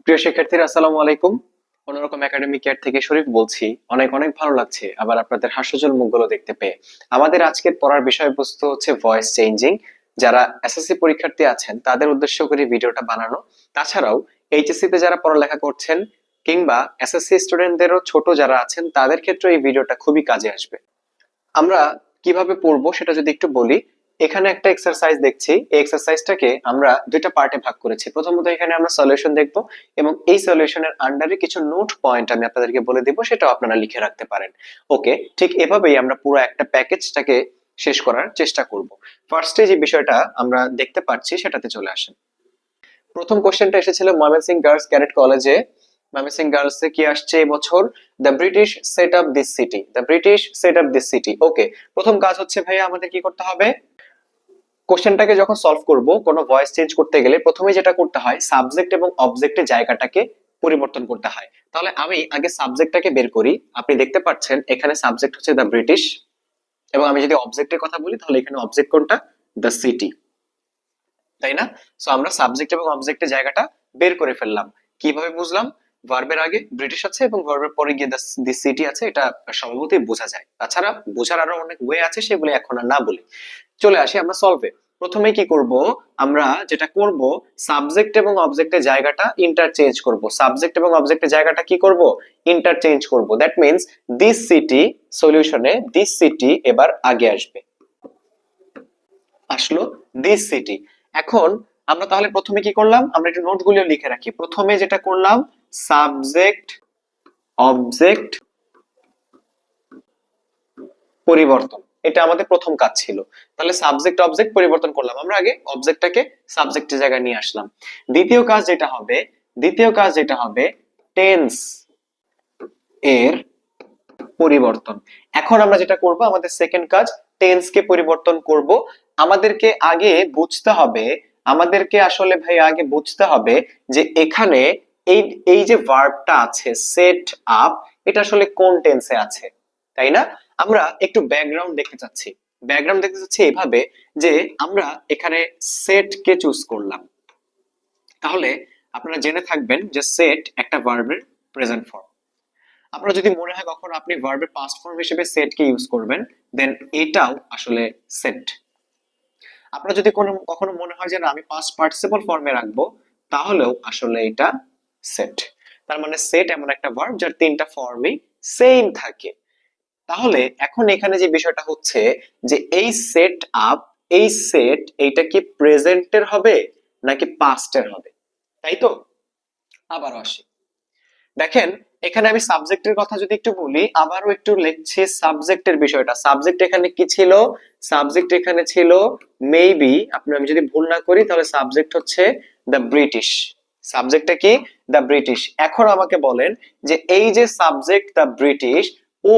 প্রিয় শিক্ষার্থীরা, আসসালামু আলাইকুম। অন্যরকম একাডেমিক কেয়ার থেকে শরীফ বলছি। অনেক অনেক ভালো লাগছে আবার আপনাদের হাস্যজ্জ্বল মুখগুলো দেখতে পেয়ে। আমাদের আজকের পড়ার বিষয়বস্তু হচ্ছে ভয়েস চেঞ্জিং। যারা এসএসসি পরীক্ষার্থী আছেন তাদের উদ্দেশ্য করে ভিডিওটা বানানো। তাছাড়াও এইচএসসি তে যারা পড়ালেখা করছেন কিংবা এসএসসি স্টুডেন্টদেরও ছোট যারা আছেন তাদের ক্ষেত্রে এই ভিডিওটা খুবই কাজে আসবে। আমরা কিভাবে পড়বো সেটা যদি একটু বলি। এখানে একটা এক্সারসাইজ দেখছি, এই এক্সারসাইজটাকে আমরা দুইটা পার্টে ভাগ করেছি। প্রথমত এখানে আমরা সলিউশন দেখব এবং এই সলিউশনের আন্ডারে কিছু নোট পয়েন্ট আমি আপনাদেরকে বলে দিব, সেটাও আপনারা লিখে রাখতে পারেন। ওকে, ঠিক এভাবেই আমরা পুরো একটা প্যাকেজটাকে শেষ করার চেষ্টা করব। ফার্স্টে যে বিষয়টা আমরা দেখতে পাচ্ছি সেটাতে চলে আসেন। প্রথম কোশ্চেনটা এসেছিল ময়মনসিংহ গার্লস ক্যাডেট কলেজে। ময়মনসিংহ গার্লসে কি আসছে এবছর? The British set up this city. The British set up this city. Okay, প্রথম কাজ হচ্ছে ভাইয়া আমাদের কি করতে হবে? কোশ্চেনটাকে যখন সলভ করব, কোনো ভয়েস চেঞ্জ করতে গেলে প্রথমে যেটা করতে হয় সাবজেক্ট এবং অবজেক্টের জায়গাটাকে পরিবর্তন করতে হয়। তাহলে আমি আগে সাবজেক্টটাকে বের করি। আপনি দেখতে পাচ্ছেন এখানে সাবজেক্ট হচ্ছে দ্য ব্রিটিশ, এবং আমি যদি অবজেক্টের কথা বলি তাহলে এখানে অবজেক্ট কোনটা? দ্য সিটি, তাই না? সো আমরা সাবজেক্ট এবং অবজেক্টের জায়গাটা বের করে ফেললাম। কিভাবে বুঝলাম? ভার্বের আগে ব্রিটিশ আছে এবং ভার্বের পরে গিয়ে দি সিটি আছে, এটা স্বভাবতই বোঝা যায়। তাছাড়া বোঝার আরো অনেক ওয়ে আছে, সেগুলো এখন আর না বলি। চলে আসি আমরা সলভে। প্রথমে কি করব? আমরা যেটা করব, সাবজেক্ট এবং অবজেক্টের জায়গাটা ইন্টারচেঞ্জ করব। সাবজেক্ট এবং অবজেক্টের জায়গাটা কি করব? ইন্টারচেঞ্জ করব। দ্যাট মিন্স দিস সিটি, সলিউশনে দিস সিটি এবার আগে আসবে। আসলো দিস সিটি। এখন আমরা তাহলে প্রথমে কি করলাম? আমরা একটু নোটগুলো লিখে রাখি। প্রথমে যেটা করলাম, সাবজেক্ট অবজেক্ট পরিবর্তন, এটা আমাদের প্রথম কাজ ছিল। তাহলে সাবজেক্ট অবজেক্ট পরিবর্তন করলাম, আমরা আগে অবজেক্টটাকে সাবজেক্টের জায়গায় নিয়ে আসলাম। দ্বিতীয় কাজ যেটা হবে টেন্স এর পরিবর্তন। এখন আমরা যেটা করব, আমাদের সেকেন্ড কাজ টেন্স কে পরিবর্তন করব। আমাদেরকে আগে বুঝতে হবে, আমাদেরকে আসলে ভাই আগে বুঝতে হবে যে এখানে এই এই যে ভার্বটা আছে সেট আপ, এটা আসলে কোন টেন্সে আছে, তাই না? আমরা একটু ব্যাকগ্রাউন্ড দেখতে চাচ্ছি। ব্যাকগ্রাউন্ড দেখতে চাচ্ছি এভাবে যে আমরা এখানে সেট কে চুজ করলাম। তাহলে আপনারা জেনে থাকবেন যে সেট একটা ভার্বের প্রেজেন্ট ফর্ম। আপনার যদি মনে হয় কখনো আপনি ভার্বের পাস্ট ফর্ম হিসেবে সেট কে ইউজ করবেন, দেন এটাও আসলে সেট। আপনার যদি কখনো মনে হয় যে না আমি পাস্ট পার্টিসিপল ফর্মে রাখবো, তাহলেও আসলে এটা সেট। তার মানে সেট এমন একটা ভার্ব যার তিনটা ফর্মই সেম থাকে। তাহলে এখন এখানে যে বিষয়টা হচ্ছে যে এই সেট আপ, এই সেট এইটা কি প্রেজেন্টের হবে নাকি পাস্টের হবে, তাই তো? আবারও আসি, দেখেন এখানে আমি সাবজেক্টের কথা যদি একটু বলি, আবারও একটু লিখছি সাবজেক্টের বিষয়টা। সাবজেক্ট এখানে কি ছিল? সাবজেক্ট এখানে ছিল মেবি, আমি যদি ভুল না করি তাহলে সাবজেক্ট হচ্ছে দ্য ব্রিটিশ। সাবজেক্টটা কি? The British. এখন আমাকে বলেন যে এই যে সাবজেক্ট দ্য ব্রিটিশ, ও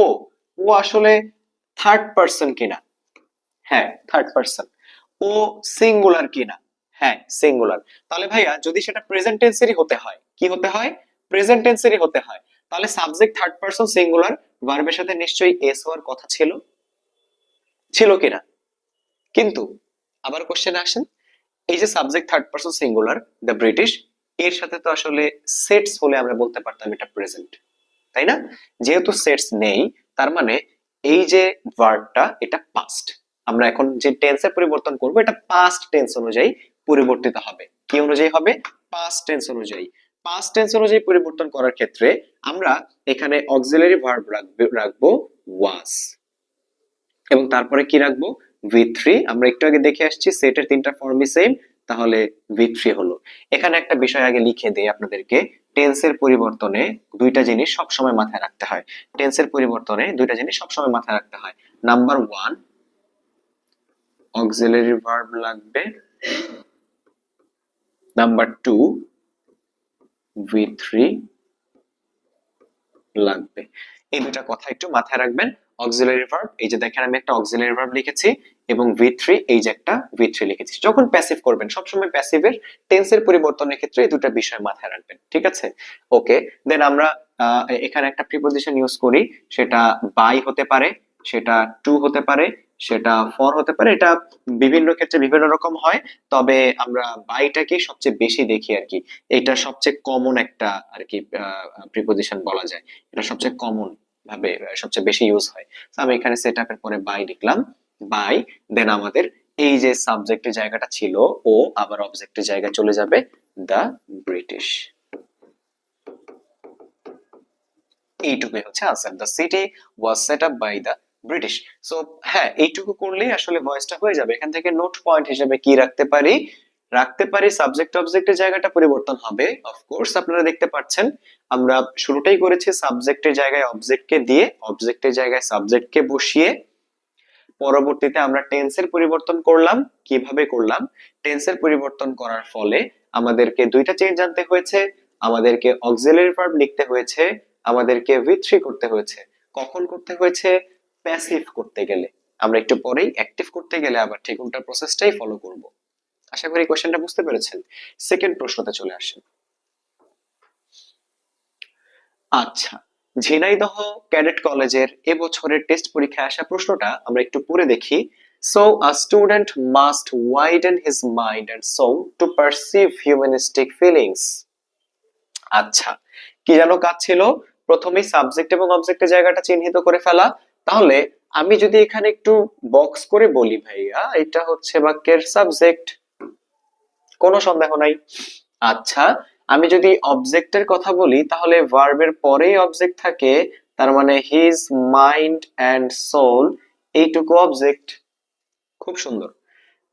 ও আসলে থার্ড পারসন কিনা? হ্যাঁ, থার্ড পারসন। ও সিঙ্গুলার কিনা? হ্যাঁ, সিঙ্গুলার। তাহলে ভাইয়া যদি সেটা প্রেজেন্ট টেন্সেরই হতে হয়, কি হতে হয়? প্রেজেন্ট টেন্সেরই হতে হয়, তাহলে সাবজেক্ট থার্ড পারসন সিঙ্গুলার, ভার্বের সাথে নিশ্চয়ই এস হওয়ার কথা ছিল, ছিল কিনা? কিন্তু আবার কোশ্চেনে আসেন, এই যে subject third person singular the British, এর সাথে তো আসলে সেটস হলে আমরা বলতে পারতাম এটা প্রেজেন্ট, তাই না? যেহেতু সেটস নেই, তার মানে এই যে ভার্বটা এটা পাস্ট। আমরা এখন যে টেন্সে পরিবর্তন করব এটা পাস্ট টেন্স অনুযায়ী পরিবর্তিত হবে। কি অনুযায়ী হবে? পাস্ট টেন্স অনুযায়ী। পাস্ট টেন্স অনুযায়ী পরিবর্তন করার ক্ষেত্রে আমরা এখানে অক্সিলারি ভার্ব রাখবো ওয়াজ, এবং তারপরে কি রাখবো? ভি3। আমরা একটু আগে দেখে আসছি সেটের তিনটা ফর্মই সেম, তাহলে ভি3 হলো। এখানে একটা বিষয় আগে লিখে দেই আপনাদেরকে, টেন্সের পরিবর্তনে দুইটা জিনিস সবসময় মাথায় রাখতে হয়। টেন্সের পরিবর্তনে দুইটা জিনিস সবসময় মাথায় রাখতে হয়। নাম্বার 1, অক্সিলারি ভার্ব লাগবে। নাম্বার 2, ভি3 লাগবে। এই দুটা কথা একটু মাথায় রাখবেন। অক্সিলারি ভার্ব, এই যে দেখেন আমি একটা অক্সিলারি ভার্ব লিখেছি, এবং ভি3, এই যে একটা ভি3 লিখেছি। যখন প্যাসিভ করবেন সবসময় প্যাসিভের টেন্সের পরিবর্তনের ক্ষেত্রে এই দুটা বিষয় মাথায় রাখবেন, ঠিক আছে? ওকে, দেন আমরা এখানে একটা প্রিপজিশন ইউজ করি, সেটা বাই হতে পারে, সেটা টু হতে পারে, সেটা ফর হতে পারে, এটা বিভিন্ন ক্ষেত্রে বিভিন্ন রকম হয়। তবে আমরা বাইটাকে সবচেয়ে বেশি দেখি আর কি, এটা সবচেয়ে কমন একটা আর কি প্রিপোজিশন বলা যায়, এটা সবচেয়ে কমন ভাবে সবচেয়ে বেশি ইউজ হয়। তো আমি এখানে সেট আপের পরে বাই লিখলাম, বাই, দেন আমাদের এই যে সাবজেক্টের জায়গাটা ছিল ও আবার অবজেক্টের জায়গায় চলে যাবে দ্য ব্রিটিশ। এইটুকুই হচ্ছে answer, the city was set up by the British. So হ্যাঁ, এইটুকু করলেই আসলে ভয়েসটা হয়ে যাবে। এখান থেকে নোট পয়েন্ট হিসেবে কি রাখতে পারি সাবজেক্ট অবজেক্টের জায়গাটা পরিবর্তন হবে। অফকোর্স আপনারা দেখতে পাচ্ছেন আমরা শুরুটাই করেছি সাবজেক্টের জায়গায় অবজেক্টকে দিয়ে, অবজেক্টের জায়গায় সাবজেক্টকে বসিয়ে, পরবর্তীতে আমরা টেন্সের পরিবর্তন করলাম। কিভাবে করলাম? টেন্সের পরিবর্তন করার ফলে আমাদেরকে দুইটা চেঞ্জ আনতে হয়েছে, আমাদেরকে অক্সিলারি ভার্ব লিখতে হয়েছে, আমাদেরকে V3 করতে হয়েছে। কখন করতে হয়েছে? প্যাসিভ করতে গেলে। আমরা একটু পরেই অ্যাক্টিভ করতে গেলে আবার ঠিক উল্টা প্রসেসটাই ফলো করব। আশা করি কোশ্চেনটা বুঝতে পেরেছেন। সেকেন্ড প্রশ্নতে চলে আসেন। আচ্ছা, ঝিনাইদহ ক্যাডেট কলেজের এবছরের টেস্ট পরীক্ষায় আসা প্রশ্নটা আমরা একটু পড়ে দেখি। So a student must widen his mind and soul to perceive humanistic feelings. আচ্ছা, কি যেন কাজ ছিল? প্রথমেই সাবজেক্ট এবং অবজেক্টের জায়গাটা চিহ্নিত করে ফেলা। তাহলে আমি যদি এখানে একটু বক্স করে বলি ভাইয়া, এটা হচ্ছে বাক্যের সাবজেক্ট, কোনো সন্দেহ নাই। আচ্ছা, আমি যদি অবজেক্টের কথা বলি তাহলে ভার্বের পরেই অবজেক্ট থাকে, তার মানে হিজ মাইন্ড এন্ড সোল, এইটুকু অবজেক্ট। খুব সুন্দর।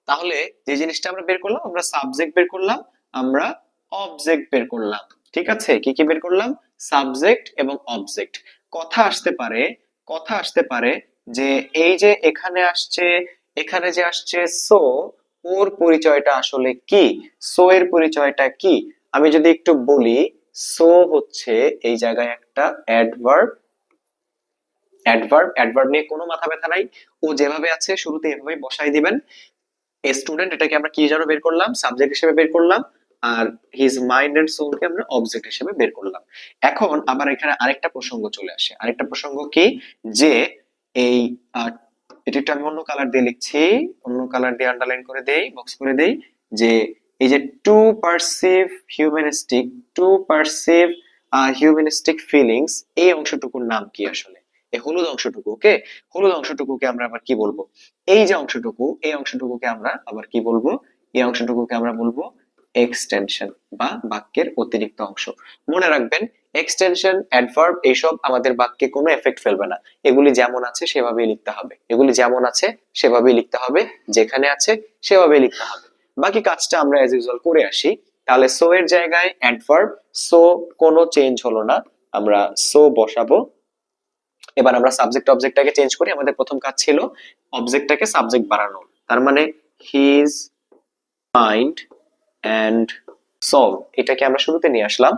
তাহলে যে জিনিসটা আমরা বের করলাম, আমরা সাবজেক্ট বের করলাম, আমরা অবজেক্ট বের করলাম। ঠিক আছে, কি কি বের করলাম? সাবজেক্ট এবং অবজেক্ট। কথা আসতে পারে, কথা আসতে পারে যে এই যে এখানে আসছে, এখানে যে আসছে সো, ওর পরিচয়টা আসলে কি, সো এর পরিচয়টা কি? আমি যদি একটু বলি, সো হচ্ছে এই জায়গায় একটা অ্যাডভার্ব, অ্যাডভার্ব নিয়ে কোনো মাথা ব্যথা নাই, ও যেভাবে আছে শুরুতে এভাবেই বসাই দিবেন। স্টুডেন্ট, এটাকে আমরা কি যেন বের করলাম? সাবজেক্ট হিসেবে বের করলাম, আর হিজ মাইন্ড এন্ড সোল কে আমরা অবজেক্ট হিসেবে বের করলাম। এখন আবার এখানে আরেকটা প্রসঙ্গ চলে আসে। আরেকটা প্রসঙ্গ কি? যে এই এটা একটু আমি অন্য কালার দিয়ে লিখছি, অন্য কালার দিয়ে আন্ডারলাইন করে দেই, বক্স করে দেই, যে এই যে to perceive humanistic, to perceive humanistic feelings, এই অংশটুকুর নাম কি আসলে? এই হলুদ অংশটুকু, ওকে, হলুদ অংশটুকুকে আমরা আবার কি বলবো? এই যে অংশটুকু, এই অংশটুকুকে আমরা আবার কি বলবো? এই অংশটুকুকে আমরা বলবো এক্সটেনশন বা বাক্যের অতিরিক্ত অংশ। মনে রাখবেন, এক্সটেনশন, অ্যাডভার্ব এইসব আমাদের বাক্যে কোনো এফেক্ট ফেলবে না। এগুলি যেমন আছে সেভাবেই লিখতে হবে, এগুলি যেমন আছে সেভাবেই লিখতে হবে, যেখানে আছে সেভাবেই লিখতে হবে। বাকি কাজটা আমরা অ্যাজ ইউজুয়াল করে আসি। তাহলে সো এর জায়গায় অ্যাডভার্ব, সো কোনো চেঞ্জ হলো না, আমরা সো বসাবো। এবার আমরা সাবজেক্ট অবজেক্টটাকে চেঞ্জ করি। আমাদের প্রথম কাজ ছিল অবজেক্টটাকে সাবজেক্ট বানানো, তার মানে হিজ মাইন্ড এন্ড সোল, এটাকে আমরা শুরুতে নিয়ে আসলাম।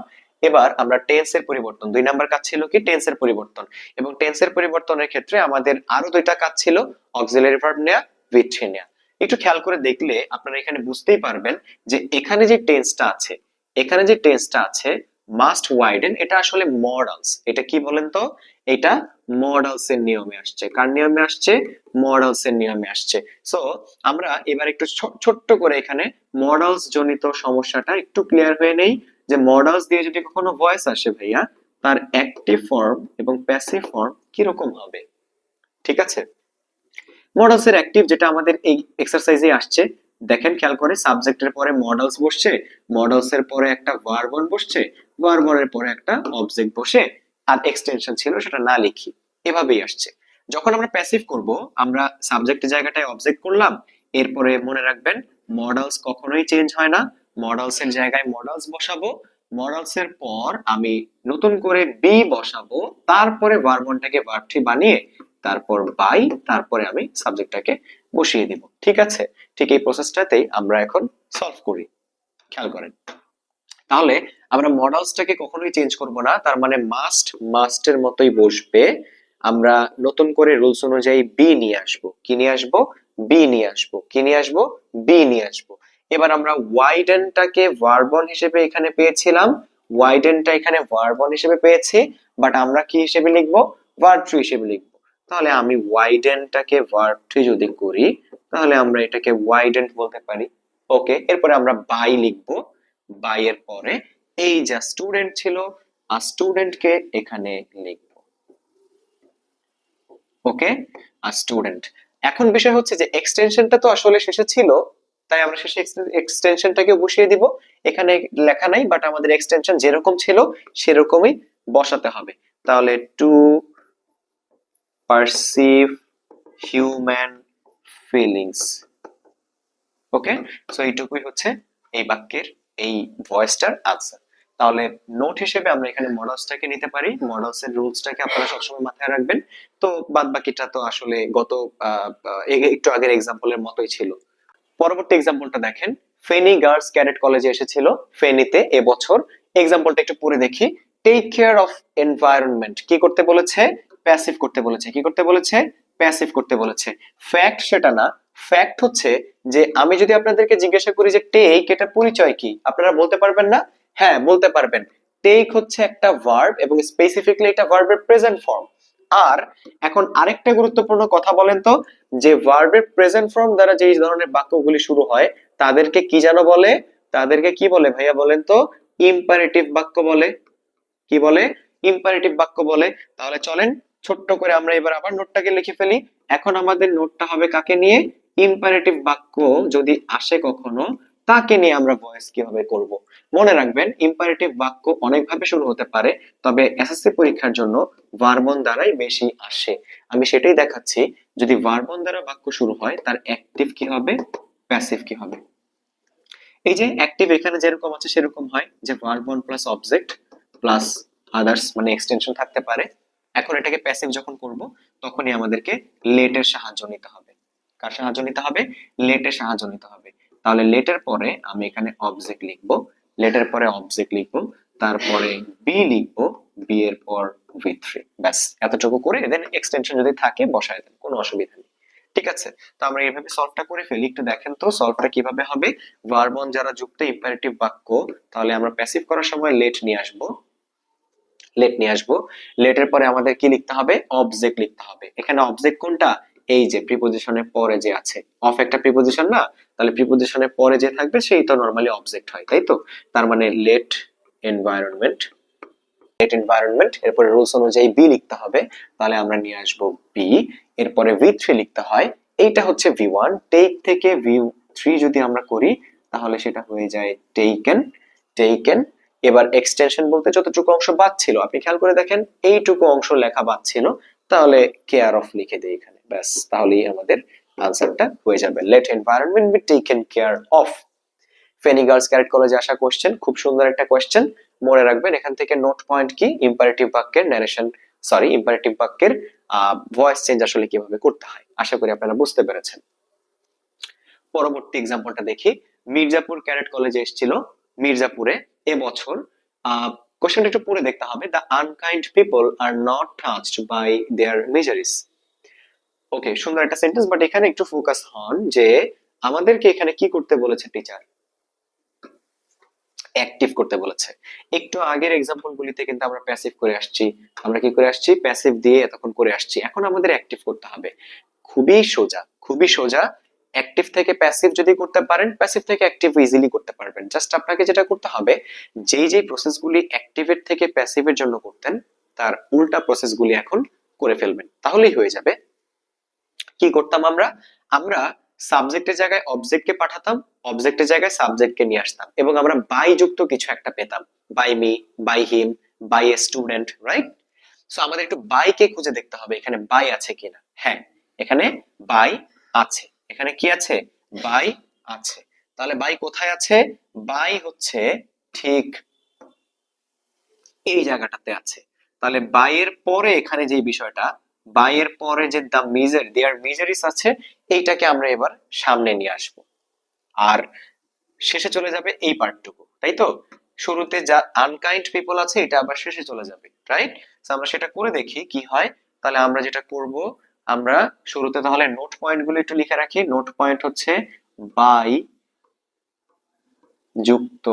এবার আমরা টেন্সের পরিবর্তন, 2 নাম্বার কাজ ছিল কি? টেন্সের পরিবর্তন। এবং টেন্সের পরিবর্তনের ক্ষেত্রে আমাদের আরো দুইটা কাজ ছিল, অক্সিলারি ভার্ব নেয়া, V3 নেয়া। একটু খেয়াল করে দেখলে আপনারা এখানে বুঝতেই পারবেন যে এখানে যে টেন্সটা আছে, এখানে যে টেন্সটা আছে মাস্ট ওয়াইডেন, এটা আসলে মডালস। এটা কি বলেন তো? এটা মডালস এর নিয়মে আসছে। কার নিয়মে আসছে? মডালস এর নিয়মে আসছে। সো আমরা এবার একটু ছোট্ট করে এখানে মডালস জনিত সমস্যাটা একটু ক্লিয়ার হয়ে নেই, যে মডালস দিয়ে যদি কখনো ভয়েস আসে ভাইয়া, তার অ্যাক্টিভ ফর্ম এবং প্যাসিভ ফর্ম কিরকম হবে? ঠিক আছে, মডালস এর অ্যাক্টিভ যেটা আমাদের এই এক্সারসাইজে আসছে, দেখেন খেয়াল করে, সাবজেক্টের পরে মডালস বসছে, মডালস এর পরে একটা ভার্বন বসছে, ভার্বনের পরে একটা অবজেক্ট বসে, আর এক্সটেনশন ছিল সেটা না লিখি, এভাবেই আসছে। যখন আমরা প্যাসিভ করব, আমরা সাবজেক্টের জায়গাটায় অবজেক্ট করলাম, এরপরে মনে রাখবেন মডালস কখনোই চেঞ্জ হয় না, মডালস এর জায়গায় মডালস বসাবো, মডালস এর পর আমি নতুন করে বি বসাবো, তারপরে ভার্বনটাকে ভার্ব বানিয়ে, তারপর বাই, তারপরে আমি সাবজেক্টটাকে বসিয়ে দিব। ঠিক আছে, ঠিক এই প্রসেসটাতেই আমরা এখন সলভ করি, খেয়াল করেন। তাহলে আমরা মডালসটাকে কখনোই চেঞ্জ করব না, তার মানে মাস্টের মতোই বসবে। আমরা নতুন করে রুলস অনুযায়ী বি নিয়ে আসবো। কি নিয়ে আসবো? বি নিয়ে আসবো। কি নিয়ে আসবো? বি নিয়ে আসবো। এবার আমরা ওয়াইডেনটাকে ভার্বন হিসেবে এখানে পেয়েছিলাম, ওয়াইডেনটা এখানে ভার্বন হিসেবে পেয়েছি, বাট আমরা কি হিসেবে লিখবো? ভার্ব ট্রি হিসেবে লিখবো। তাহলে আমি ওয়াইডেনটাকে ভার্ব টু যদি করি তাহলে আমরা এটাকে ওয়াইডেন্ট বলতে পারি। ওকে, এরপরে আমরা বাই লিখবো। বাই এর পরে এই যা স্টুডেন্ট ছিল আর স্টুডেন্টকে এখানে লিখবো। ওকে, আর স্টুডেন্ট। এখন বিষয় হচ্ছে যে এক্সটেনশনটা তো আসলে শেষে ছিল, তাই আমরা শেষে এক্সটেনশনটাকে বসিয়ে দিব। এখানে লেখা নাই, বাট আমাদের এক্সটেনশন যেরকম ছিল সেরকমই বসাতে হবে। তাহলে টু পারসিভ হিউম্যান ফিলিংস। ওকে, সো এইটুকুই হচ্ছে এই বাক্যের এই ভয়েসটার আনসার। তাহলে নোট হিসেবে আমরা এখানে মডেলসটাকে নিতে পারি, মডেলসের রুলসটাকে আপনারা সবসময় মাথায় রাখবেন। তো বাদ বাকিটা তো আসলে গত একটু আগের এক্সাম্পলের মতোই ছিল। পরবর্তী এক্সাম্পলটা দেখেন, ফেনী গার্লস ক্যাডেট কলেজে এসেছিল ফেনীতে এবছর। এক্সাম্পলটা একটু পড়ে দেখি। টেক কেয়ার অফ এনভায়রনমেন্ট কি করতে বলেছে? প্যাসিভ করতে বলেছে। কি করতে বলেছে? প্যাসিভ করতে বলেছে। ফ্যাক্ট সেটা না, ফ্যাক্ট হচ্ছে যে আমি যদি আপনাদেরকে জিজ্ঞাসা করি যে টেক এটা পরিচয় কি, আপনারা বলতে পারবেন না? হ্যাঁ বলতে পারবেন। টেক হচ্ছে একটা ভার্ব এবং স্পেসিফিকলি এটা ভার্বের প্রেজেন্ট ফর্ম। আর এখন আরেকটা গুরুত্বপূর্ণ কথা বলেন তো, যে ভার্বের প্রেজেন্ট ফর্ম দ্বারা যে ধরনের বাক্যগুলি শুরু হয় তাদেরকে কি যেন বলে? তাদেরকে কি বলে ভাইয়া বলেন তো? ইম্পারেটিভ বাক্য বলে। কি বলে? ইম্পারেটিভ বাক্য বলে। তাহলে চলেন ছোট্ট করে আমরা এবার আবার নোটটাকে লিখে ফেলি। এখন আমাদের নোটটা হবে কাকে নিয়ে? ইম্পারেটিভ বাক্য যদি আসে কখনো তাকে নিয়ে আমরা ভয়েস কিভাবে করব। মনে রাখবেন ইম্পারেটিভ বাক্য অনেক ভাবে শুরু হতে পারে, তবে এসএসসি পরীক্ষার জন্য ভার্বন দ্বারাই বেশি আসে। আমি সেটাই দেখাচ্ছি। যদি ভার্বন দ্বারা বাক্য শুরু হয় তার অ্যাক্টিভ কি হবে, প্যাসিভ কি হবে। এই যে অ্যাক্টিভ এখানে যেরকম আছে সেরকম হয়, যে ভার্বন প্লাস অবজেক্ট প্লাস আদার্স মানে এক্সটেনশন থাকতে পারে। এখন এটাকে প্যাসিভ যখন করব তখনই আমাদেরকে লেটের সাহায্য নিতে হবে। কার সাহায্য নিতে হবে? লেটের সাহায্য নিতে হবে। তাহলে লেটের পরে আমি এখানে অবজেক্ট লিখব, লেটের পরে অবজেক্ট লিখব, তারপরে বি লিখব, বি এর পর V3। ব্যাস এতটুকু করে দেন এক্সটেনশন যদি থাকে বসায় দেন, কোনো অসুবিধা নেই। ঠিক আছে, তো আমরা এইভাবে সলভটা করে ফেলি। একটু দেখেন তো সলভটা কিভাবে হবে। ভার্বন যারা যুক্ত ইম্পারেটিভ বাক্য, তাহলে আমরা প্যাসিভ করার সময় লেট নিয়ে আসব, লেট নিয়ে আসব। লেটের পরে আমাদের কি লিখতে হবে? অবজেক্ট লিখতে হবে। এখানে অবজেক্ট কোনটা? এই যে প্রিপজিশনের পরে যে আছে। অফ একটা প্রিপজিশন না, তাহলে প্রিপজিশনের পরে যে থাকবে সেই তো নরমালি অবজেক্ট হয়, তাই তো? তার মানে লেট এনভায়রনমেন্ট, লেট এনভায়রনমেন্ট, এরপরে রুলস অনুযায়ী বি লিখতে হবে। তাহলে আমরা নিয়ে আসব বি, এরপরে V3 লিখতে হয়। এইটা হচ্ছে V1, টেক থেকে V3 যদি আমরা করি তাহলে সেটা হয়ে যায় টেকেন, টেকেন। এবার এক্সটেনশন বলতে যতটুকু অংশ বাদ ছিল আপনি খেয়াল করে দেখেন, এইটুকু অংশ লেখা বাদ ছিল, তাহলে কেয়ার অফ লিখে দেই এখানে। ব্যাস তাহলেই আমাদের আনসারটা হয়ে যাবে, let environment be taken care of. Feni girls cadet কলেজে আসা কোশ্চেন, খুব সুন্দর একটা কোশ্চেন। মনে রাখবেন এখান থেকে নোট পয়েন্ট কি, ইম্পারেটিভ বাক্যের ন্যারেশন, সরি ইম্পারেটিভ বাক্যের ভয়েস চেঞ্জ আসলে কিভাবে করতে হয়। আশা করি আপনারা বুঝতে পেরেছেন। পরবর্তী এক্সাম্পলটা দেখি। মির্জাপুর ক্যাডেট কলেজে এসেছিল মির্জাপুরে এবছর। কোশ্চেনটা একটু পড়ে দেখতে হবে। The unkind people are not touched by their miseries. Okay, সুন্দর একটা সেন্টেন্স, বাট এখানে একটু ফোকাস হন যে আমাদেরকে এখানে কি করতে বলেছে টিচার? অ্যাক্টিভ করতে বলেছে। একটু আগের এক্সাম্পল গুলিতে কিন্তু আমরা প্যাসিভ করে আসছি, আমরা কি করে আসছি? প্যাসিভ দিয়ে এতক্ষণ করে আসছি। এখন আমাদের অ্যাক্টিভ করতে হবে। খুবই সোজা, খুবই সোজা। অ্যাক্টিভ থেকে প্যাসিভ যদি করতে পারেন, প্যাসিভ থেকে অ্যাক্টিভ ইজিলি করতে পারবেন। জাস্ট আপনাকে যেটা করতে হবে, যেই যেই প্রসেসগুলি অ্যাক্টিভের থেকে প্যাসিভের জন্য করতেন তার উল্টা প্রসেসগুলি এখন করে ফেলবেন, তাহলেই হয়ে যাবে। কি করতাম আমরা? আমরা সাবজেক্টের জায়গায় অবজেক্টকে পাঠাতাম, অবজেক্টের জায়গায় সাবজেক্টকে নিয়ে আসতাম, এবং আমরা বাই যুক্ত কিছু একটা পেতাম। By me, by him, by a student, right? So আমাদের একটু বাই কে খুঁজে দেখতে হবে এখানে বাই আছে কিনা। হ্যাঁ, এখানে বাই আছে। এখানে কি আছে? বাই আছে। তাহলে বাই কোথায় আছে? বাই হচ্ছে ঠিক এই জায়গাটাতে আছে। তাহলে বাই এর পরে এখানে যে বিষয়টা, বাই এর পরে যে দা মিজার দেয়ার মিজারিস আছে, এইটাকে আমরা এবার সামনে নিয়ে আসব। আর শেষে চলে যাবে এই পার্টটুকু, তাই তো? শুরুতে যা আনকাইন্ড পিপল আছে এটা আবার শেষে চলে যাবে, রাইট? আমরা সেটা করে দেখি কি হয়। তাহলে আমরা যেটা করব, আমরা শুরুতে তাহলে নোট পয়েন্ট গুলো একটু লিখে রাখি। নোট পয়েন্ট হচ্ছে বাই যুক্ত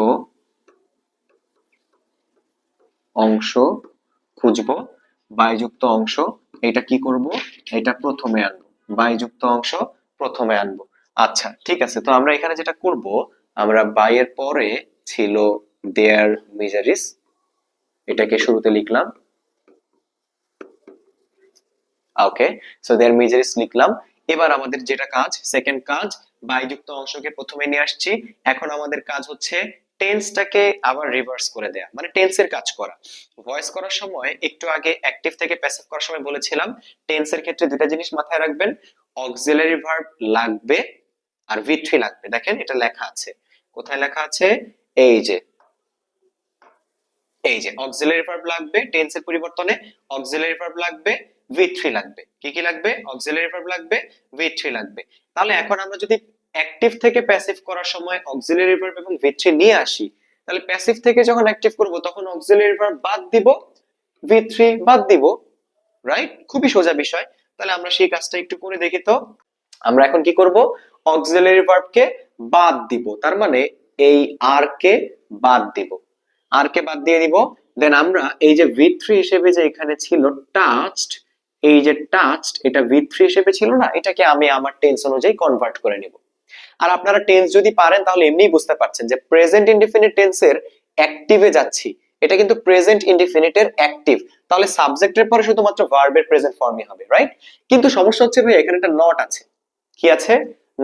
অংশ খুঁজবো, বাই যুক্ত অংশ এটা কি করব, এটা প্রথমে আনবো, বাই যুক্ত অংশ প্রথমে আনবো। আচ্ছা ঠিক আছে, তো আমরা এখানে যেটা করব, আমরা বাই এর পরে ছিল দেয়ার মেজারিস, এটাকে শুরুতে লিখলাম। ওকে, সো দেয়ার মেজারিস লিখলাম। এবার আমাদের যেটা কাজ, সেকেন্ড কাজ, বাই যুক্ত অংশকে প্রথমে নিয়ে আসছি। এখন আমাদের কাজ হচ্ছে টেন্সটাকে আবার রিভার্স করে দেয়া, মানে টেন্সের কাজ করা। ভয়েস করার সময় একটু আগে অ্যাক্টিভ থেকে প্যাসিভ করার সময় বলেছিলাম, টেন্সের ক্ষেত্রে দুটা জিনিস মাথায় রাখবেন, অক্সিলারি ভার্ব লাগবে আর V3 লাগবে। দেখেন এটা লেখা আছে, কোথায় লেখা আছে, এই যে এই যে অক্সিলারি ভার্ব লাগবে টেন্সের পরিবর্তনে, অক্সিলারি ভার্ব লাগবে, V3 লাগবে। কি কি লাগবে? অক্সিলারি ভার্ব লাগবে, V3 লাগবে। তাহলে এখন আমরা যদি অ্যাক্টিভ থেকে প্যাসিভ করার সময় অক্সিলারি ভার্ব এবং V3 নিয়ে আসি, তাহলে প্যাসিভ থেকে যখন অ্যাক্টিভ করব তখন অক্সিলারি ভার্ব বাদ দিব, V3 বাদ দিব, রাইট? খুবই সোজা বিষয়। তাহলে আমরা সেই কাজটা একটু করে দেখি তো। আমরা এখন কি করব, অক্সিলারি ভার্বকে বাদ দিব, তার মানে এই আর কে বাদ দিব, আর কে বাদ দিয়ে দিব। দেন আমরা এই যে V3 হিসেবে যে এখানে ছিল টাচড, এই যে টাচড, এটা V3 হিসেবে ছিল না, এটাকে আমি আমার টেন্স অনুযায়ী কনভার্ট করে নিব। আর আপনারা টেন্স যদি পারেন তাহলে এমনিই বুঝতে পারছেন যে প্রেজেন্ট ইনডিফিনিট টেন্সের অ্যাক্টিভে যাচ্ছি, এটা কিন্তু প্রেজেন্ট ইনডিফিনিটের অ্যাক্টিভ, তাহলে সাবজেক্টের পরে শুধুমাত্র ভার্বের প্রেজেন্ট ফর্মই হবে, রাইট? কিন্তু সমস্যা হচ্ছে ভাই এখানে একটা নট আছে। কি আছে?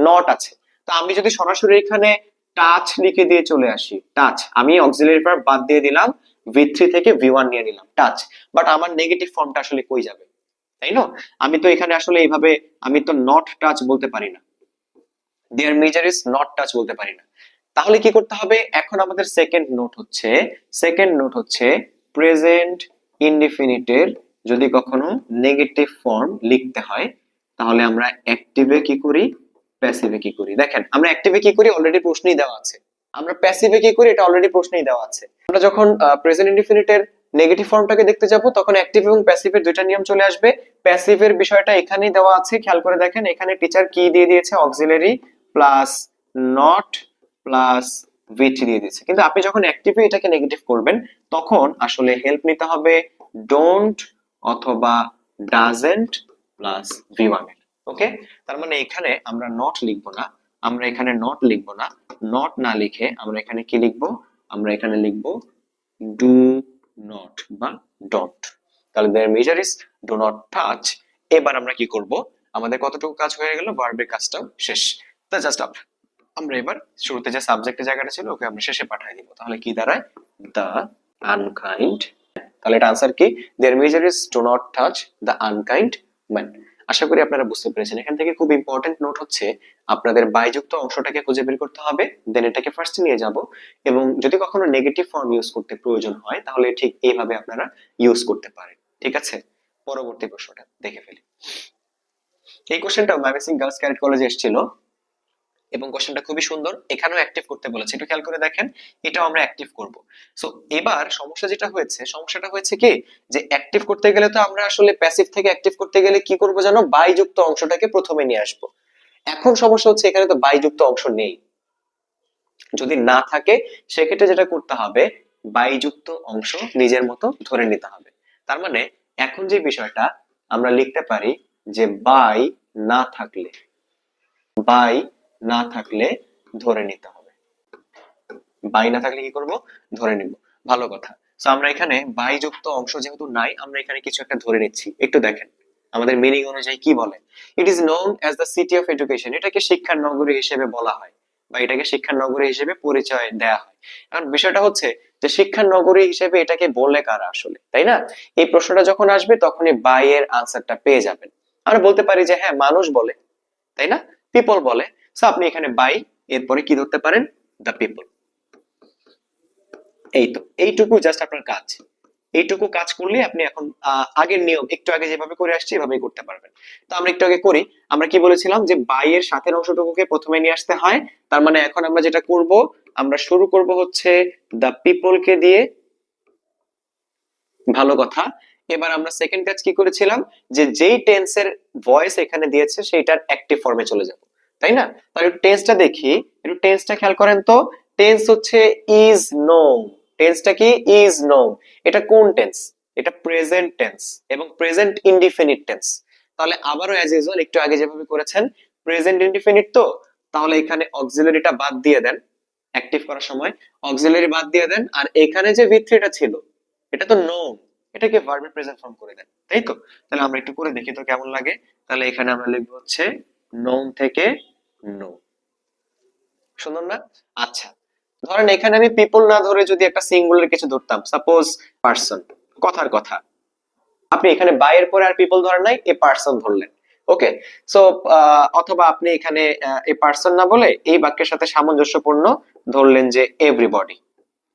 নট আছে। তো আমি যদি সরাসরি এখানে টাচ লিখে দিয়ে চলে আসি, টাচ, আমি অক্সিলারি ভার্ব বাদ দিয়ে দিলাম, V3 থেকে V1 নিয়ে নিলাম, টাচ, বাট আমার নেগেটিভ ফর্মটা আসলে কই যাবে, তাই না? আমি তো এখানে আসলে এইভাবে আমি তো নট টাচ বলতে পারি না, দেয়ার মেজার ইজ নট টাচ বলতে পারি না। তাহলে কি করতে হবে, এখন আমাদের সেকেন্ড নোট হচ্ছে প্রেজেন্ট ইনডিফিনিটের যদি কখনো নেগেটিভ ফর্ম লিখতে হয়, তাহলে আমরা অ্যাক্টিভে কি করি, প্যাসিভে কি করি। দেখেন আমরা অ্যাক্টিভে কি করি, অলরেডি প্রশ্নই দেওয়া আছে। আমরা প্যাসিভে কি করি, এটা অলরেডি প্রশ্নই দেওয়া আছে। আমরা যখন প্রেজেন্ট ইনডিফিনিটের নেগেটিভ ফর্মটাকে দেখতে যাব, তখন অ্যাক্টিভ এবং প্যাসিভের দুইটা নিয়ম চলে আসবে। প্যাসিভের বিষয়টা এখানেই দেওয়া আছে, খেয়াল করে দেখেন, এখানে টিচার কি দিয়ে দিয়েছে, auxiliary plus not plus V3 দিয়ে দিয়েছে। কিন্তু আপনি যখন অ্যাক্টিভে এটাকে নেগেটিভ করবেন, তখন আসলে হেল্প নিতে হবে ডোন্ট অথবা ডাজেন্ট প্লাস V1 এর। ওকে, তার মানে এখানে আমরা নট লিখবো না, আমরা এখানে নট লিখবো না, নট না লিখে আমরা এখানে কি লিখবো, আমরা এখানে লিখবো ডু নট বা ডোন্ট। তাহলে their measure is do not touch। এবার আমরা কি করব, আমাদের কতটুকু কাজ হয়ে গেল, ভার্বের কাজটাও শেষ। তা জাস্ট আমরা এবার শুরুতে যে সাবজেক্টের জায়গাটা ছিল ওকে আমরা শেষে পাঠিয়ে দিব। তাহলে কি দাঁড়ায়, দ্য আনকাইন্ড। তাহলে এটা আনসার কি, their measure is do not touch the unkind man। আশা করি আপনারা বুঝতে পেরেছেন। এখান থেকে খুব ইম্পর্টেন্ট নোট হচ্ছে আপনাদের বাইযুক্ত অংশটাকে খুঁজে বের করতে হবে, দেন এটাকে ফার্স্টে নিয়ে যাব, এবং যদি কখনো নেগেটিভ ফর্ম ইউজ করতে প্রয়োজন হয় তাহলে ঠিক এইভাবে আপনারা ইউজ করতে পারেন। ঠিক আছে, পরবর্তী প্রশ্নটা দেখে ফেলি। এই কোশ্চেনটা ময়মনসিংহ গার্লস ক্যাডেট কলেজে এসেছিল এবং কোশ্চেনটা খুবই সুন্দর, এখানেও অ্যাক্টিভ করতে বলেছে, একটু খেয়াল করে দেখেন, এটাও আমরা অ্যাক্টিভ করব। সো এবার সমস্যাটা হয়েছে কি, যে অ্যাক্টিভ করতে গেলে তো আমরা আসলে প্যাসিভ থেকে অ্যাক্টিভ করতে গেলে কি করব জানো, বাই যুক্ত অংশটাকে প্রথমে নিয়ে আসব। এখন সমস্যা হচ্ছে এখানে তো বাই যুক্ত অংশ নেই, যদি না থাকে সেক্ষেত্রে যেটা করতে হবে, বাই যুক্ত অংশ নিজের মতো ধরে নিতে হবে। তার মানে এখন যে বিষয়টা আমরা লিখতে পারি যে বাই না থাকলে, বাই না থাকলে ধরে নিতে হবে, বাই না থাকলে কি করব, ধরে নিব। ভালো কথা। সো আমরা এখানে বাই যুক্ত অংশ যেহেতু নাই, আমরা এখানে কিছু একটা ধরে নিচ্ছি। একটু দেখেন আমাদের মিনিং অনুযায়ী কি বলে, it is known as the city of education, এটাকে শিক্ষার নগরী হিসেবে বলা হয় বা এটাকে শিক্ষার নগরী হিসেবে পরিচয় দেয়া হয়। এখন বিষয়টা হচ্ছে যে শিক্ষার নগরী হিসেবে এটাকে বলে কারা আসলে, তাই না? এই প্রশ্নটা যখন আসবে তখনই বাই এর আনসারটা পেয়ে যাবেন। আমরা বলতে পারি যে হ্যাঁ মানুষ বলে, তাই না, পিপল বলে। সো আপনি এখানে বাই এরপরে কি ধরতে পারেন, দ্য পিপল। এই তো, এইটুকু জাস্ট আপনার কাজ, এইটুকু কাজ করলে আপনি এখন আগের নিয়ম একটু আগে যেভাবে করে আসছি এভাবেই করতে পারবেন। তো আমরা একটু আগে করি, আমরা কি বলেছিলাম যে বাই এর সাথের অংশটুকুকে প্রথমে নিয়ে আসতে হয়। তার মানে এখন আমরা যেটা করব, আমরা শুরু করব হচ্ছে দ্য পিপল কে দিয়ে। ভালো কথা। এবার আমরা সেকেন্ড কাজ কি করেছিলাম, যে যেই টেন্সের ভয়েস এখানে দিয়েছে সেইটার অ্যাক্টিভ ফর্মে চলে যাব, তাই না? তাহলে টেন্সটা দেখি, একটু টেন্সটা খেয়াল করেন তো। টেন্স হচ্ছে ইজ নোন, টেন্সটা কি, ইজ নোন। এটা কোন টেন্স, এটা প্রেজেন্ট টেন্স এবং প্রেজেন্ট ইনডিফিনিট টেন্স। তাহলে আবারও অ্যাজ ইউজুয়াল একটু আগে যেভাবে করেছেন, প্রেজেন্ট ইনডিফিনিট তো, তাহলে এখানে অক্সিলারিটা বাদ দিয়ে দেন, অ্যাক্টিভ করার সময় অক্সিলারি বাদ দিয়ে দেন, আর এখানে যে ভি3টা ছিল এটা তো নোন, এটাকে ভার্বের প্রেজেন্ট ফর্ম করে দেন, তাই তো? তাহলে আমরা একটু করে দেখি তো কেমন লাগে। তাহলে এখানে আমরা লিখবো হচ্ছে নোন থেকে নো। সুন্দর না? আচ্ছা, ধরেন এখানে আমি পিপল না ধরে যদি একটা সিঙ্গুলার কিছু ধরতাম, সাপোজ পারসন, কথার কথা, আপনি এখানে বাই এর পরে আর পিপল ধরেন নাই, এ পারসন ধরলেন, ওকে। সো অথবা আপনি এখানে এ পারসন না বলে এই বাক্যের সাথে সামঞ্জস্যপূর্ণ ধরলেন যে এভরিবডি,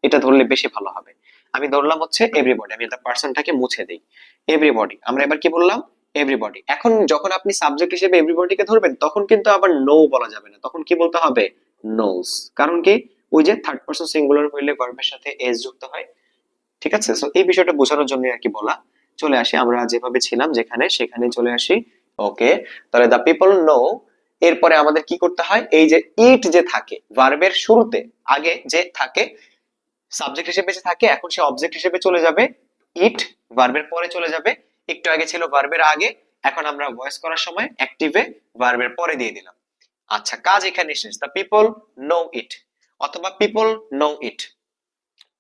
এটা ধরলে বেশি ভালো হবে। আমি ধরলাম হচ্ছে এভরিবডি, আমি এটা পারসনটাকে মুছে দেই, এভরিবডি। আমরা এবার কি বললাম? এভরিবডি। এখন যখন আপনি সাবজেক্ট হিসেবে এভরিবডিকে ধরবেন তখন কিন্তু আবার নো বলা যাবে না, তখন কি বলতে হবে? নোস। কারণ কি? ওই যে থার্ড পারসন সিঙ্গুলার হইলে ভার্বের সাথে এস যুক্ত হয়, ঠিক আছে? সো এই বিষয়টা বোঝানোর জন্য আর কি বলা। চলে আসি আমরা যেভাবে ছিলাম যেখানে সেখানে চলে আসি, ওকে। তাহলে দা পিপল নো, এরপরে আমাদের কি করতে হয়? এই যে ইট যে থাকে ভার্বের শুরুতে, আগে যে থাকে সাবজেক্ট হিসেবে যে থাকে, এখন সে অবজেক্ট হিসেবে চলে যাবে, ইট ভার্বের পরে চলে যাবে। একটু আগে ছিল ভার্বের আগে, এখন আমরা ভয়েস করার সময় অ্যাক্টিভে ভার্বের পরে দিয়ে দিলাম। আচ্ছা, কাজ এখানে শেষ। দা পিপল নো ইট অথবা পিপল নো ইট,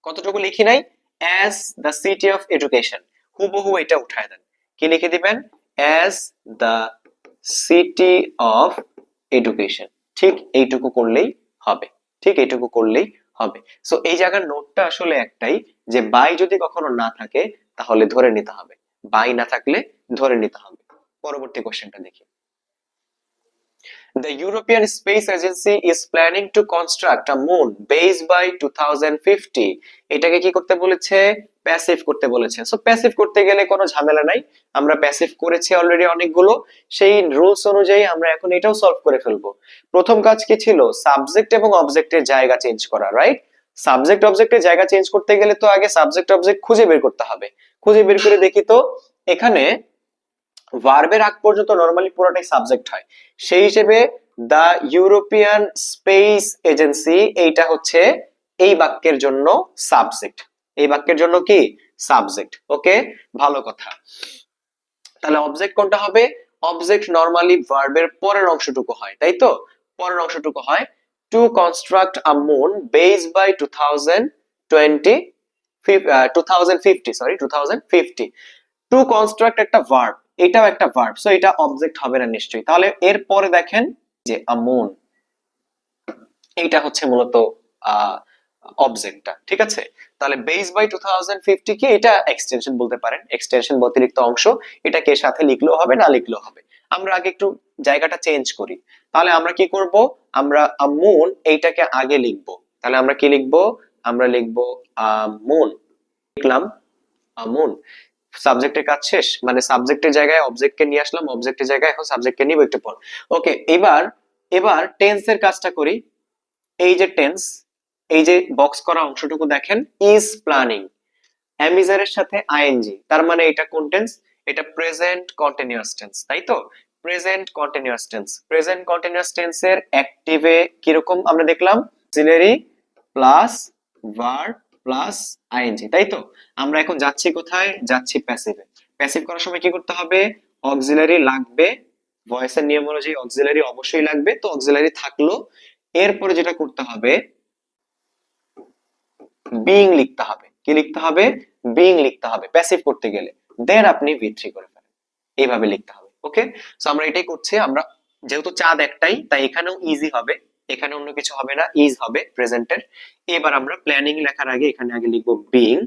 কতটুকু লিখি নাই? As the city of education, হুবহু এটা উঠায় দেন, কি লিখে দিবেন? As the city of education. ঠিক এইটুকু করলেই হবে, ঠিক এইটুকু করলেই হবে। সো এই জায়গার নোটটা আসলে একটাই, যে বাই যদি কখনো না থাকে তাহলে ধরে নিতে হবে, বাই না থাকলে ধরে নিতে হবে। পরবর্তী কোশ্চেনটা দেখি। The European Space Agency is planning to construct a moon base by 2050. এটাকে কি করতে বলেছে? প্যাসিভ করতে বলেছে। সো প্যাসিভ করতে গেলে কোনো ঝামেলা নাই, আমরা প্যাসিভ করেছি অলরেডি অনেকগুলো, সেই রুলস অনুযায়ী আমরা এখন এটাও সলভ করে ফেলবো। প্রথম কাজ কি ছিল? সাবজেক্ট এবং অবজেক্টের জায়গা চেঞ্জ করা, রাইট? সাবজেক্ট অবজেক্টের জায়গা চেঞ্জ করতে গেলে তো আগে সাবজেক্ট অবজেক্ট খুঁজে বের করতে হবে। খুঁজে বের করে দেখি তো, এখানে ভার্বের আগ পর্যন্ত নরমালি পুরোটাই সাবজেক্ট হয়, সেই হিসেবে দা ইউরোপিয়ান স্পেস এজেন্সি এইটা হচ্ছে এই বাক্যের জন্য সাবজেক্ট, এই বাক্যের জন্য কি? সাবজেক্ট, ওকে। ভালো কথা। তাহলে অবজেক্ট কোনটা হবে? অবজেক্ট নরমালি ভার্বের পরের অংশটুকু হয়, তাই তো? পরের অংশটুকু হয় to construct a moon based by 2020 2050, sorry 2050। To construct একটা ভার্ব, এটাও একটা ভার্ব, সো এটা অবজেক্ট হবে না নিশ্চয়ই। তাহলে এর পরে দেখেন যে আ মুন, এইটা হচ্ছে মূলত অবজেক্টটা, ঠিক আছে? তাহলে বেস বাই 2050 কি? এটা এক্সটেনশন বলতে পারেন, এক্সটেনশন বা অতিরিক্ত অংশ, এটাকে এর সাথে লিখলেও হবে, না লিখলেও হবে। আমরা আগে একটু জায়গাটা চেঞ্জ করি। তাহলে আমরা কি করব? আমরা আ মুন এইটাকে আগে লিখব। তাহলে আমরা কি লিখব? আমরা লিখব আ মুন, লিখলাম আ মুন। সাবজেক্টের কাজ শেষ, মানে সাবজেক্টের জায়গায় অবজেক্টকে নিয়ে আসলাম, অবজেক্টের জায়গায় এখন সাবজেক্টকে নিব একটু পর, ওকে। এবার এবার টেন্সের কাজটা করি। এই যে টেন্স, এই যে বক্স করা অংশটুকু দেখেন, ইজ প্ল্যানিং, অ্যামিজারের সাথে আইএনজি, তার মানে এটা কোন টেন্স? এটা প্রেজেন্ট কন্টিনিউয়াস টেন্স, তাই তো? Present continuous tense. Present continuous টেন্সের অ্যাক্টিভে কিরকম আমরা দেখলাম? Auxiliary plus verb plus ING, তাই তো? আমরা এখন যাচ্ছি কোথায়? যাচ্ছি প্যাসিভে। প্যাসিভ করার সময় কি করতে হবে? অক্সিলারি লাগবে, ভয়েসের নিয়ম অনুযায়ী অক্সিলারি অবশ্যই লাগবে, তো অক্সিলারি থাকলো। এরপরে যেটা করতে হবে, বিইং লিখতে হবে। কি লিখতে হবে? বিইং লিখতে হবে প্যাসিভ করতে গেলে, দেন আপনি ভি3 করে ফেলেন, এইভাবে লিখতে হবে, ওকে। সো আমরা এটাই করছি। আমরা যেহেতু চাঁদ একটাই, তাই এখানেও ইজি হবে, এখানে অন্য কিছু হবে না, ইজ হবে প্রেজেন্টের। এবার আমরা প্ল্যানিং লেখার আগে এখানে আগে লিখবো বিইং,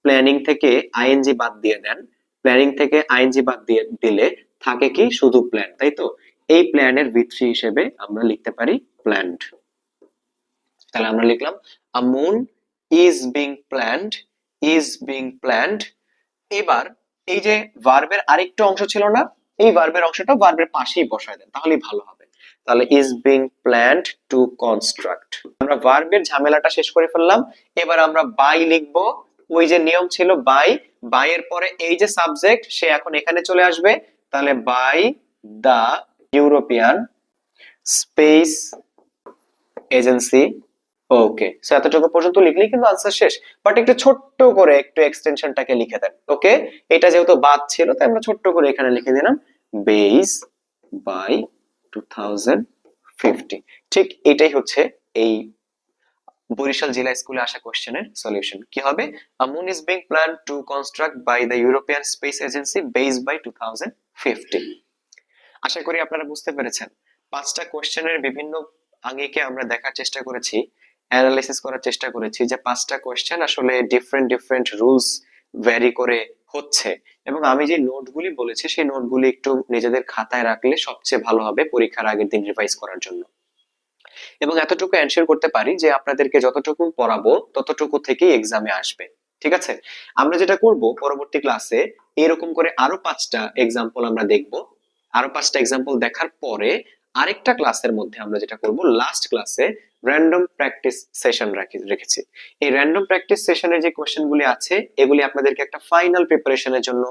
প্ল্যানিং থেকে আইএনজি বাদ দিয়ে দেন, প্ল্যানিং থেকে আইএনজি বাদ দিয়ে দিলে থাকে কি? শুধু প্ল্যান, তাই তো? এই প্ল্যানের ভি3 হিসেবে আমরা লিখতে পারি প্ল্যান্ড। তাহলে আমরা লিখলাম আ moon is being planned, is being planned। এবার এই যে ভার্বের আরেকটা অংশ ছিল না, এই ভার্বের অংশটা ভার্বের পাশেই বসায় দেন, তাহলেই ভালো হবে। তাহলে is being planned to construct। আমরা ভার্বের ঝামেলাটা শেষ করে ফেললাম। এবার আমরা বাই লিখব। ওই যে নিয়ম ছিল বাই, বাই এর পরে এই যে সাবজেক্ট সে এখন এখানে চলে আসবে, তাহলে by the European space agency, okay, so এতটুকু পর্যন্ত লিখলেই কিন্তু আনসার শেষ। বাট একটু ছোট্ট করে একটু এক্সটেনশনটাকে লিখে দেন। ওকে, এটা যেহেতু বাদ ছিল তাই আমরা ছোট্ট করে এখানে লিখে দিলাম বেস বাই 2050। ঠিক এটাই হচ্ছে এই বরিশাল জেলা স্কুলে আসা কোশ্চেনের সলিউশন। কি হবে? A moon is being plan to construct by the European space agency base by 2050। আশা করি আপনারা বুঝতে পেরেছেন। পাঁচটা কোশ্চেনের বিভিন্ন আঙ্গিকে আমরা দেখার চেষ্টা করেছি, অ্যানালাইসিস করার চেষ্টা করেছি যে পাঁচটা কোশ্চেন আসলে ডিফারেন্ট ডিফারেন্ট রুলস ভ্যারি করে হচ্ছে। এবং আমি যে নোটগুলি বলেছি সেই নোটগুলি একটু নিজেদের খাতায় রাখলে সবচেয়ে ভালো হবে পরীক্ষার আগের দিন রিভাইজ করার জন্য। এবং এতটুকু এনশিওর করতে পারি যে আপনাদেরকে যতটুকু পড়াবো ততটুকু থেকেই এক্সামে আসবে। ঠিক আছে? আমরা যেটা করব পরবর্তী ক্লাসে এরকম করে আরো 5টা এক্সাম্পল আমরা দেখব। আরো 5টা এক্সাম্পল দেখার পরে আরেকটা ক্লাসের মধ্যে আমরা যেটা করব, লাস্ট ক্লাসে র্যান্ডম প্র্যাকটিস সেশন রেখেছি। এই র্যান্ডম প্র্যাকটিস সেশনের যে কোশ্চেনগুলি আছে এগুলি আপনাদেরকে একটা ফাইনাল প্রিপারেশনের জন্য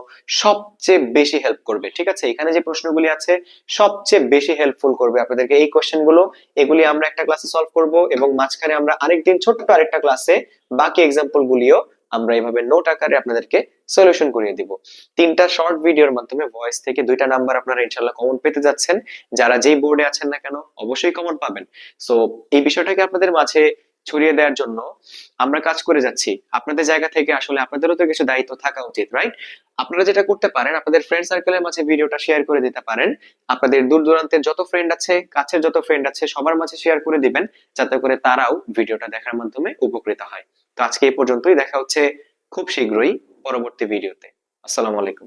সবচেয়ে বেশি হেল্প করবে। ঠিক আছে? এখানে যে প্রশ্নগুলি আছে সবচেয়ে বেশি হেল্পফুল করবে আপনাদেরকে এই কোশ্চেনগুলো। এগুলি আমরা একটা ক্লাসে সলভ করব এবং মাঝখানে আমরা আরেকদিন ছোট্ট আরেকটা ক্লাসে বাকি এক্সাম্পল গুলিও আমরা এইভাবে নোট আকারে আপনাদেরকে সলিউশন করিয়ে দিব। 3টা শর্ট ভিডিওর মাধ্যমে ভয়েস থেকে 2টা নাম্বার আপনারা ইনশাআল্লাহ কমন পেতে যাচ্ছেন। যারা যেই বোর্ডে আছেন না কেন অবশ্যই কমন পাবেন। সো এই বিষয়টাকে আপনাদের মাঝে ছড়িয়ে দেওয়ার জন্য আমরা কাজ করে যাচ্ছি। আপনাদের জায়গা থেকে আসলে আপনাদেরও তো কিছু দায়িত্ব থাকা উচিত, রাইট? আপনারা যেটা করতে পারেন আপনাদের ফ্রেন্ড সার্কেলের মাঝে ভিডিওটা শেয়ার করে দিতে পারেন। আপনাদের দূর দূরান্তের যত ফ্রেন্ড আছে, কাছের যত ফ্রেন্ড আছে সবার মাঝে শেয়ার করে দিবেন, যাতে করে তারাও ভিডিওটা দেখার মাধ্যমে উপকৃত হয়। তো আজকে এই পর্যন্তই, দেখা হচ্ছে খুব শীঘ্রই পরবর্তী ভিডিওতে। আসসালামু আলাইকুম।